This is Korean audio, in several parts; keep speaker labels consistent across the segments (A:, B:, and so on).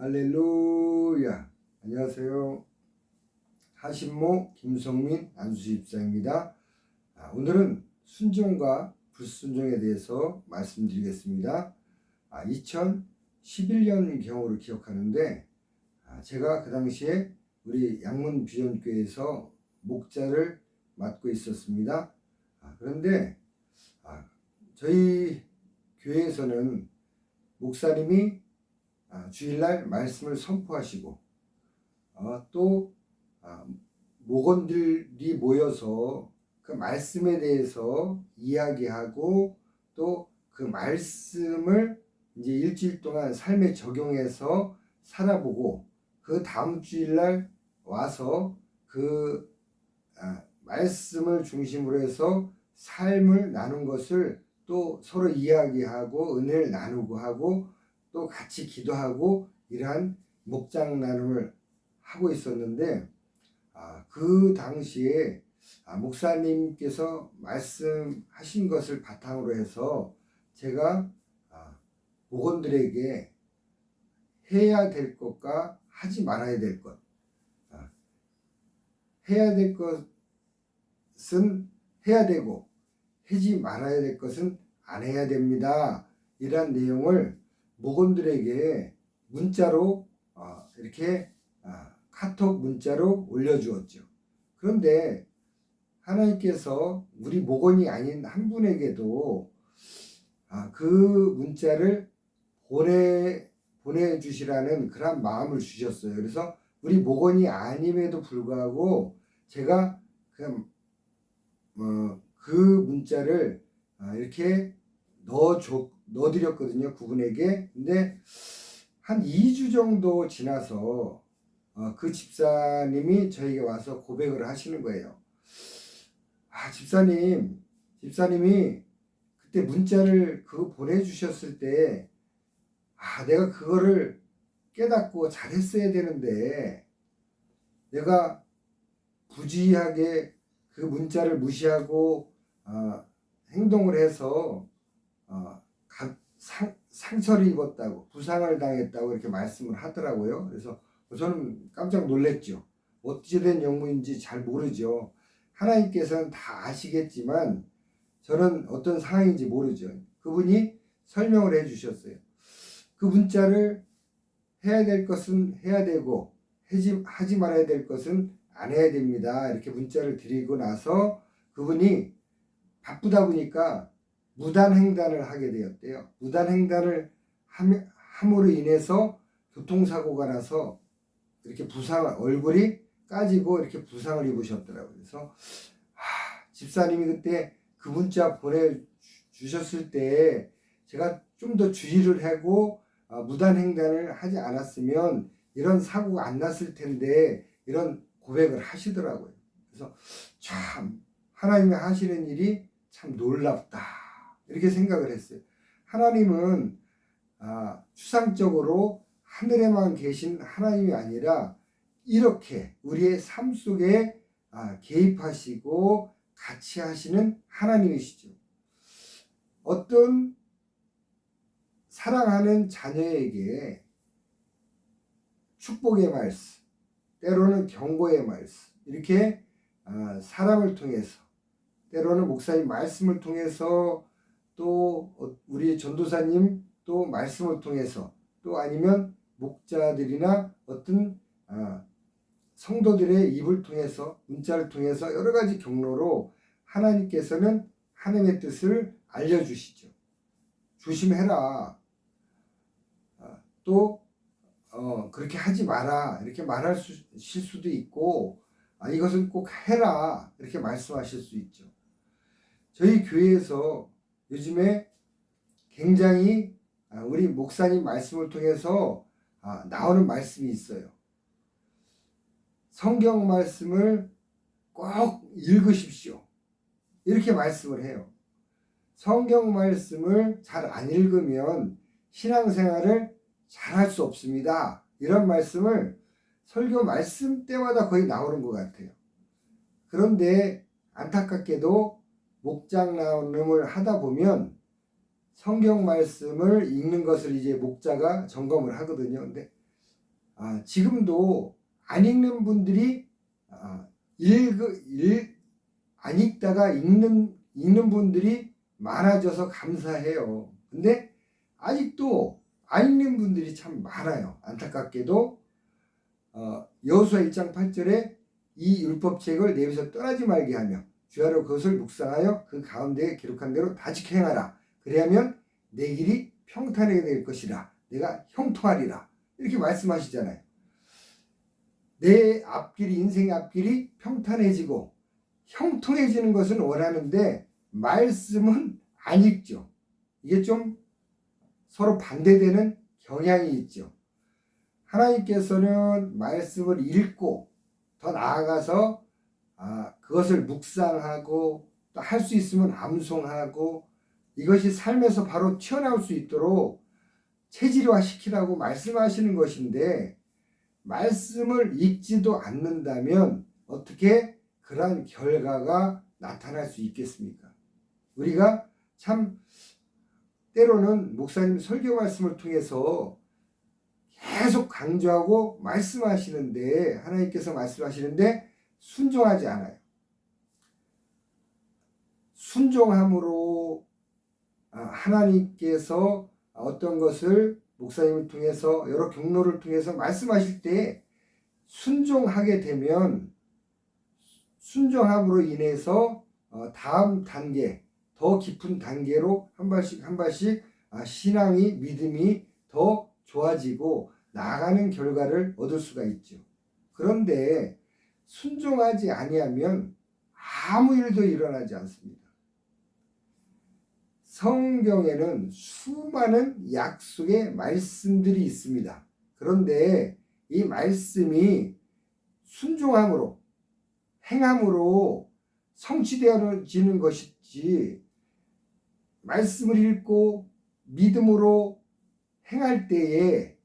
A: 할렐루야. 안녕하세요. 하신모 김성민 안수집사입니다. 오늘은 순종과 불순종에 대해서 말씀드리겠습니다. 2011년경으로 기억하는데 제가 그 당시에 우리 양문비전교회에서 목자를 맡고 있었습니다. 그런데 저희 교회에서는 목사님이 주일날 말씀을 선포하시고 또 목원들이 모여서 그 말씀에 대해서 이야기하고 또 그 말씀을 이제 일주일 동안 삶에 적용해서 살아보고 그 다음 주일날 와서 그 말씀을 중심으로 해서 삶을 나눈 것을 또 서로 이야기하고 은혜를 나누고 하고 또 같이 기도하고 이러한 목장 나눔을 하고 있었는데 그 당시에 목사님께서 말씀하신 것을 바탕으로 해서 제가 목원들에게 해야 될 것과 하지 말아야 될 것, 해야 될 것은 해야 되고 하지 말아야 될 것은 안 해야 됩니다. 이러한 내용을 목원들에게 문자로 이렇게 카톡 문자로 올려주었죠. 그런데 하나님께서 우리 목원이 아닌 한 분에게도 그 문자를 보내주시라는 그런 마음을 주셨어요. 그래서 우리 목원이 아님에도 불구하고 제가 그 문자를 이렇게 넣어드렸거든요. 그분에게. 근데 한 2주 정도 지나서 그 집사님이 저에게 와서 고백을 하시는 거예요. 집사님이 그때 문자를 그거 보내주셨을 때 내가 그거를 깨닫고 잘했어야 되는데 내가 부지하게 그 문자를 무시하고 행동을 해서 상처를 입었다고, 부상을 당했다고 이렇게 말씀을 하더라고요. 그래서 저는 깜짝 놀랐죠. 어찌 된 영문인지 잘 모르죠. 하나님께서는 다 아시겠지만 저는 어떤 상황인지 모르죠. 그분이 설명을 해 주셨어요. 그 문자를 해야 될 것은 해야 되고 하지 말아야 될 것은 안 해야 됩니다. 이렇게 문자를 드리고 나서 그분이 바쁘다 보니까 무단횡단을 하게 되었대요. 무단횡단을 함으로 인해서 교통사고가 나서 이렇게 얼굴이 까지고 이렇게 부상을 입으셨더라고요. 그래서 집사님이 그때 그 문자 보내주셨을 때 제가 좀 더 주의를 하고 무단횡단을 하지 않았으면 이런 사고가 안 났을 텐데 이런 고백을 하시더라고요. 그래서 참 하나님이 하시는 일이 참 놀랍다 이렇게 생각을 했어요. 하나님은 추상적으로 하늘에만 계신 하나님이 아니라 이렇게 우리의 삶 속에 개입하시고 같이 하시는 하나님이시죠. 어떤 사랑하는 자녀에게 축복의 말씀, 때로는 경고의 말씀, 이렇게 사람을 통해서, 때로는 목사님 말씀을 통해서, 또 우리 전도사님 또 말씀을 통해서, 또 아니면 목자들이나 어떤 성도들의 입을 통해서, 문자를 통해서 여러 가지 경로로 하나님께서는 하나님의 뜻을 알려주시죠. 조심해라. 또 그렇게 하지 마라. 이렇게 말하실 수도 있고 이것은 꼭 해라. 이렇게 말씀하실 수 있죠. 저희 교회에서 요즘에 굉장히 우리 목사님 말씀을 통해서 나오는 말씀이 있어요. 성경 말씀을 꼭 읽으십시오. 이렇게 말씀을 해요. 성경 말씀을 잘 안 읽으면 신앙생활을 잘 할 수 없습니다. 이런 말씀을 설교 말씀 때마다 거의 나오는 것 같아요. 그런데 안타깝게도 목장 나눔을 하다 보면 성경 말씀을 읽는 것을 이제 목자가 점검을 하거든요. 근데 지금도 안 읽는 분들이 안 읽다가 읽는 분들이 많아져서 감사해요. 근데 아직도 안 읽는 분들이 참 많아요. 안타깝게도 여호수아 1장 8절에 이 율법책을 내 입에서 떠나지 말게 하며 주야로 그것을 묵상하여 그 가운데에 기록한 대로 다 지켜 행하라. 그래야면 내 길이 평탄하게 될 것이라. 내가 형통하리라. 이렇게 말씀하시잖아요. 내 앞길이, 인생의 앞길이 평탄해지고 형통해지는 것은 원하는데 말씀은 안 읽죠. 이게 좀 서로 반대되는 경향이 있죠. 하나님께서는 말씀을 읽고 더 나아가서 그것을 묵상하고 또 할 수 있으면 암송하고 이것이 삶에서 바로 튀어나올 수 있도록 체질화시키라고 말씀하시는 것인데 말씀을 읽지도 않는다면 어떻게 그러한 결과가 나타날 수 있겠습니까? 우리가 참 때로는 목사님 설교 말씀을 통해서 계속 강조하고 말씀하시는데 하나님께서 말씀하시는데 순종하지 않아요. 순종함으로 하나님께서 어떤 것을 목사님을 통해서 여러 경로를 통해서 말씀하실 때 순종하게 되면 순종함으로 인해서 다음 단계 더 깊은 단계로 한 발씩 신앙이 믿음이 더 좋아지고 나아가는 결과를 얻을 수가 있죠. 그런데 순종하지 아니하면 아무 일도 일어나지 않습니다. 성경에는 수많은 약속의 말씀들이 있습니다. 그런데 이 말씀이 순종함으로 행함으로 성취되어지는 것이지 말씀을 읽고 믿음으로 행할 때에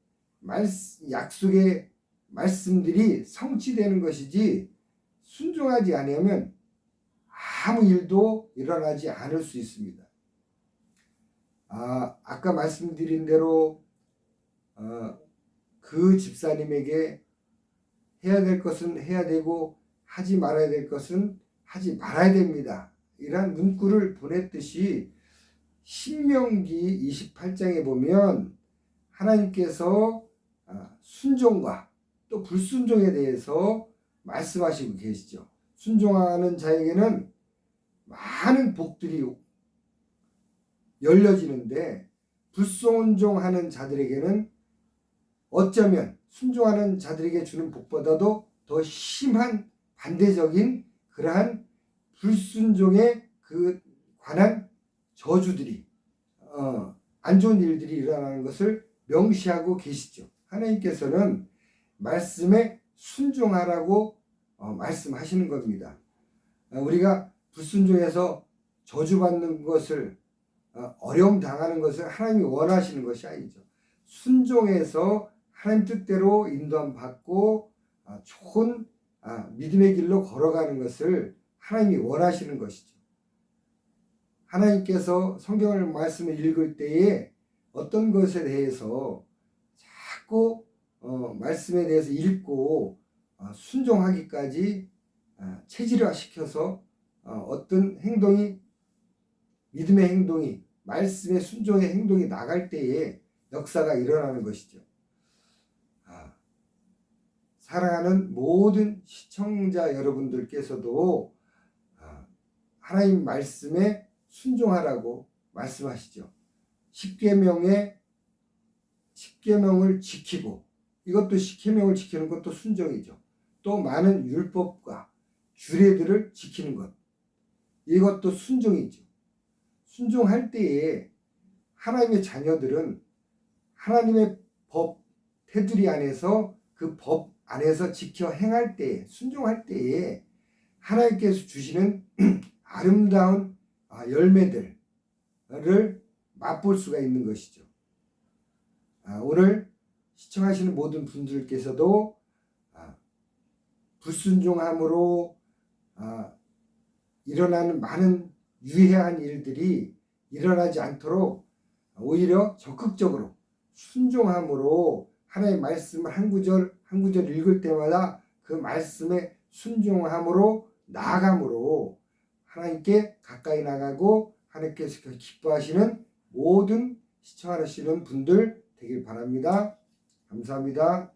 A: 약속의 말씀들이 성취되는 것이지 순종하지 않으면 아무 일도 일어나지 않을 수 있습니다. 아까 말씀드린 대로 그 집사님에게 해야 될 것은 해야 되고 하지 말아야 될 것은 하지 말아야 됩니다. 이러한 문구를 보냈듯이 신명기 28장에 보면 하나님께서 순종과 또 불순종에 대해서 말씀하시고 계시죠. 순종하는 자에게는 많은 복들이 열려지는데 불순종하는 자들에게는 어쩌면 순종하는 자들에게 주는 복보다도 더 심한 반대적인 그러한 불순종에 관한 저주들이 안 좋은 일들이 일어나는 것을 명시하고 계시죠. 하나님께서는 말씀에 순종하라고 말씀하시는 겁니다. 우리가 불순종해서 저주받는 것을 어려움 당하는 것을 하나님이 원하시는 것이 아니죠. 순종해서 하나님 뜻대로 인도함 받고 좋은 믿음의 길로 걸어가는 것을 하나님이 원하시는 것이죠. 하나님께서 성경을 말씀을 읽을 때에 어떤 것에 대해서 자꾸 말씀에 대해서 읽고 순종하기까지 체질화시켜서 어떤 행동이 믿음의 행동이 말씀의 순종의 행동이 나갈 때에 역사가 일어나는 것이죠. 사랑하는 모든 시청자 여러분들께서도 하나님 말씀에 순종하라고 말씀하시죠. 10계명을 지키고 이것도 10계명을 지키는 것도 순종이죠. 또 많은 율법과 규례들을 지키는 것 이것도 순종이죠. 순종할 때에 하나님의 자녀들은 하나님의 법 테두리 안에서 그 법 안에서 지켜 행할 때에 순종할 때에 하나님께서 주시는 아름다운 열매들을 맛볼 수가 있는 것이죠. 오늘 시청하시는 모든 분들께서도 불순종함으로 일어나는 많은 유해한 일들이 일어나지 않도록 오히려 적극적으로 순종함으로 하나님의 말씀을 한 구절 한 구절 읽을 때마다 그 말씀에 순종함으로 나아감으로 하나님께 가까이 나가고 하나님께서 기뻐하시는 모든 시청하시는 분들 되길 바랍니다. 감사합니다.